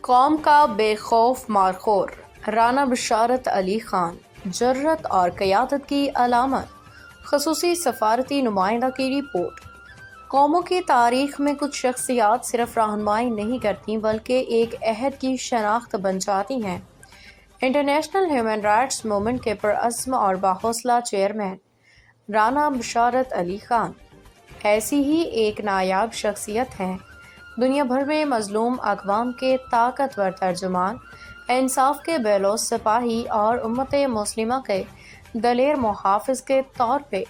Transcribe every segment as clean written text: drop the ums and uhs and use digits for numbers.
قوم کا بے خوف مارخور رانا بشارت علی خان جرت اور قیادت کی علامت۔ خصوصی سفارتی نمائندہ کی رپورٹ۔ قوموں کی تاریخ میں کچھ شخصیات صرف رہنمائی نہیں کرتی بلکہ ایک عہد کی شناخت بن جاتی ہیں۔ انٹرنیشنل ہیومن رائٹس موومنٹ کے پرعزم اور باحوصلہ چیئرمین رانا بشارت علی خان ایسی ہی ایک نایاب شخصیت ہیں۔ دنیا بھر میں مظلوم اقوام کے طاقتور ترجمان، انصاف کے بے لوث سپاہی اور امت مسلمہ کے دلیر محافظ کے طور پہ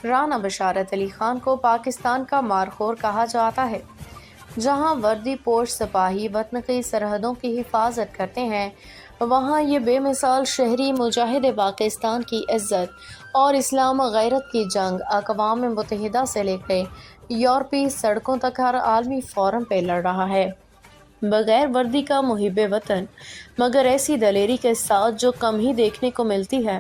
رانا بشارت علی خان کو پاکستان کا مارخور کہا جاتا ہے۔ جہاں وردی پوش سپاہی وطن کی سرحدوں کی حفاظت کرتے ہیں، وہاں یہ بے مثال شہری مجاہد پاکستان کی عزت اور اسلام و غیرت کی جنگ اقوام متحدہ سے لے کر یورپی سڑکوں تک ہر عالمی فورم پہ لڑ رہا ہے، بغیر وردی کا محب وطن، مگر ایسی دلیری کے ساتھ جو کم ہی دیکھنے کو ملتی ہے۔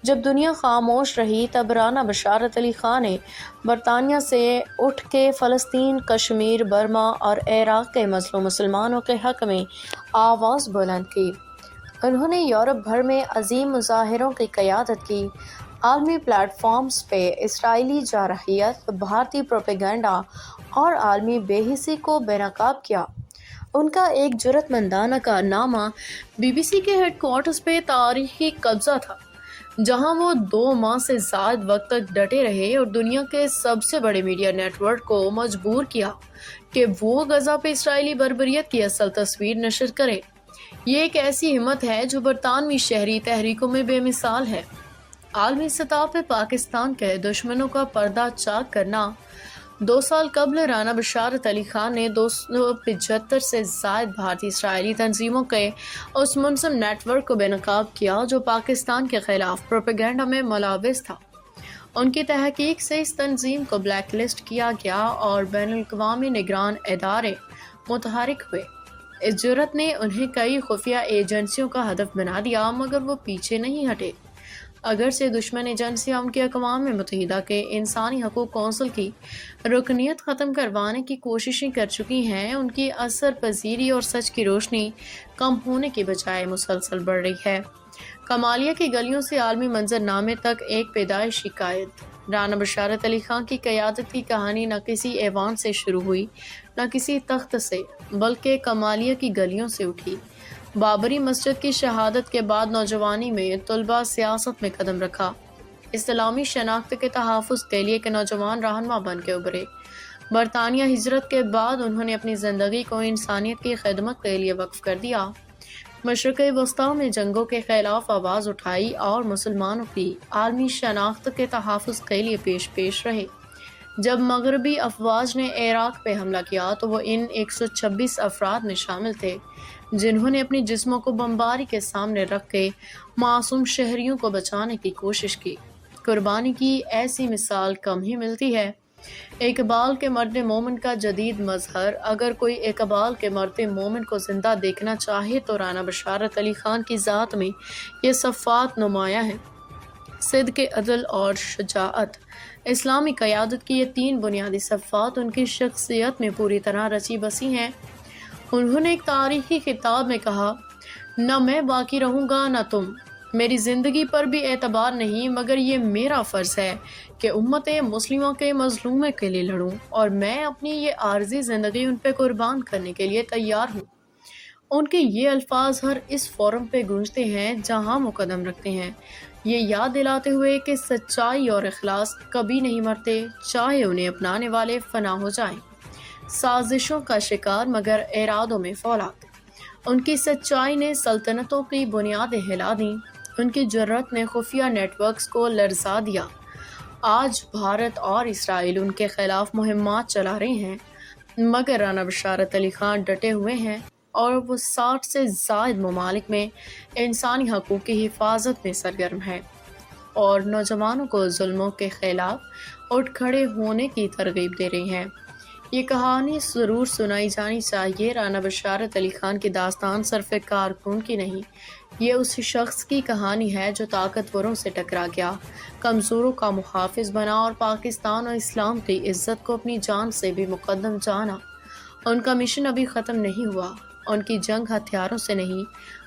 جب دنیا خاموش رہی تب رانا بشارت علی خان نے برطانیہ سے اٹھ کے فلسطین، کشمیر، برما اور عراق کے مظلوم مسلمانوں کے حق میں آواز بلند کی۔ انہوں نے یورپ بھر میں عظیم مظاہروں کی قیادت کی، عالمی پلیٹ فارمز پہ اسرائیلی جارحیت، بھارتی پروپیگنڈا اور عالمی بے حسی کو بے نقاب کیا۔ ان کا ایک جرأت مندانہ کارنامہ BBC کے ہیڈ کوارٹرز پہ تاریخی قبضہ تھا، جہاں وہ 2 ماہ سے زائد وقت تک ڈٹے رہے اور دنیا کے سب سے بڑے میڈیا نیٹ ورک کو مجبور کیا کہ وہ غزہ پہ اسرائیلی بربریت کی اصل تصویر نشر کرے۔ یہ ایک ایسی ہمت ہے جو برطانوی شہری تحریکوں میں بے مثال ہے۔ عالمی سطح پہ پاکستان کے دشمنوں کا پردہ چاک کرنا۔ 2 سال قبل رانا بشارت علی خان نے 275 سے زائد بھارتی اسرائیلی تنظیموں کے اس منظم نیٹ ورک کو بے نقاب کیا جو پاکستان کے خلاف پروپیگنڈا میں ملوث تھا۔ ان کی تحقیق سے اس تنظیم کو بلیک لسٹ کیا گیا اور بین الاقوامی نگران ادارے متحرک ہوئے۔ اس جرأت نے انہیں کئی خفیہ ایجنسیوں کا ہدف بنا دیا، مگر وہ پیچھے نہیں ہٹے۔ اگرچہ دشمن ایجنسیاں ان کے اقوام متحدہ کے انسانی حقوق کونسل کی رکنیت ختم کروانے کی کوششیں کر چکی ہیں، ان کی اثر پذیری اور سچ کی روشنی کم ہونے کی بجائے مسلسل بڑھ رہی ہے۔ کمالیہ کی گلیوں سے عالمی منظر نامے تک ایک پیدائشی قائد۔ رانا بشارت علی خان کی قیادت کی کہانی نہ کسی ایوان سے شروع ہوئی، نہ کسی تخت سے، بلکہ کمالیہ کی گلیوں سے اٹھی۔ بابری مسجد کی شہادت کے بعد نوجوانی میں طلباء سیاست میں قدم رکھا، اسلامی شناخت کے تحفظ کے لیے ایک نوجوان رہنما بن کے ابھرے۔ برطانیہ ہجرت کے بعد انہوں نے اپنی زندگی کو انسانیت کی خدمت کے لیے وقف کر دیا۔ مشرق وسطیٰ میں جنگوں کے خلاف آواز اٹھائی اور مسلمانوں کی عالمی شناخت کے تحفظ کے لیے پیش رہے۔ جب مغربی افواج نے عراق پہ حملہ کیا تو وہ ان 126 افراد میں شامل تھے جنہوں نے اپنے جسموں کو بمباری کے سامنے رکھ کے معصوم شہریوں کو بچانے کی کوشش کی۔ قربانی کی ایسی مثال کم ہی ملتی ہے۔ اقبال کے مرد مومن کا جدید مظہر۔ اگر کوئی اقبال کے مرد مومن کو زندہ دیکھنا چاہے تو رانا بشارت علی خان کی ذات میں یہ صفات نمایاں ہیں۔ صدق، عدل اور شجاعت۔ اسلامی قیادت کی یہ 3 بنیادی صفات ان کی شخصیت میں پوری طرح رچی بسی ہیں۔ انہوں نے ایک تاریخی خطاب میں کہا، نہ میں باقی رہوں گا نہ تم، میری زندگی پر بھی اعتبار نہیں، مگر یہ میرا فرض ہے کہ امت مسلمہ کے مظلوموں کے لیے لڑوں، اور میں اپنی یہ عارضی زندگی ان پہ قربان کرنے کے لیے تیار ہوں۔ ان کے یہ الفاظ ہر اس فورم پہ گونجتے ہیں جہاں وہ قدم رکھتے ہیں، یہ یاد دلاتے ہوئے کہ سچائی اور اخلاص کبھی نہیں مرتے، چاہے انہیں اپنانے والے فنا ہو جائیں۔ سازشوں کا شکار مگر ارادوں میں فولاد۔ ان کی سچائی نے سلطنتوں کی بنیادیں ہلا دیں، ان کی جرأت نے خفیہ نیٹ ورکس کو لرزا دیا۔ آج بھارت اور اسرائیل ان کے خلاف مہمات چلا رہے ہیں، مگر رانا بشارت علی خان ڈٹے ہوئے ہیں اور وہ 60 سے زائد ممالک میں انسانی حقوق کی حفاظت میں سرگرم ہے اور نوجوانوں کو ظلموں کے خلاف اٹھ کھڑے ہونے کی ترغیب دے رہے ہیں۔ یہ کہانی ضرور سنائی جانی چاہیے۔ رانا بشارت علی خان کی داستان صرف کارکن کی نہیں، یہ اس شخص کی کہانی ہے جو طاقتوروں سے ٹکرا گیا، کمزوروں کا محافظ بنا اور پاکستان اور اسلام کی عزت کو اپنی جان سے بھی مقدم جانا۔ ان کا مشن ابھی ختم نہیں ہوا، ان کی جنگ ہتھیاروں سے نہیں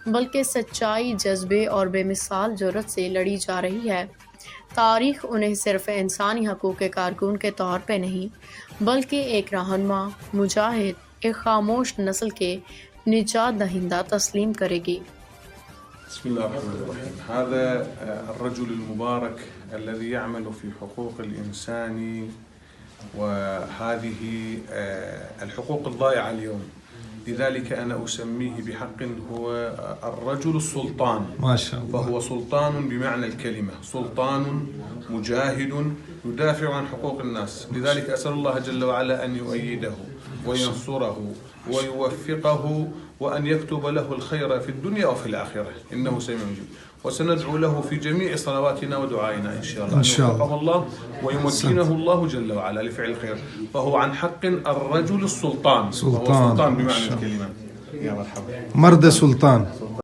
بلکہ سچائی، جذبے اور بے مثال جرأت سے لڑی جا رہی ہے۔ تاریخ انہیں صرف انسانی حقوق کے کارکن کے طور پہ نہیں بلکہ ایک رہنما، مجاہد، ایک خاموش نسل کے نجات دہندہ تسلیم کرے گی۔ بسم الله الرحمن الرحيم. هذا الرجل المبارك الذي يعمل في حقوق الإنسان وهذه الحقوق الضائعة اليوم، لذلك أنا أسميه بحق هو الرجل السلطان. ما شاء الله. فهو سلطان بمعنى الكلمة، سلطان مجاهد يدافع عن حقوق الناس، لذلك أسأل الله جل وعلا أن يؤيده وينصره ويوفقه وأن يكتب له الخير في الدنيا وفي الآخرة، إنه سميع مجيب. وسندعو له في جميع صلواتنا ودعائنا إن شاء الله أن يوفقه الله ويمكنه الله جل وعلا لفعل الخير. فهو عن حق الرجل السلطان، فهو سلطان بمعنى الكلمة. يا مرحبا. مرد سلطان.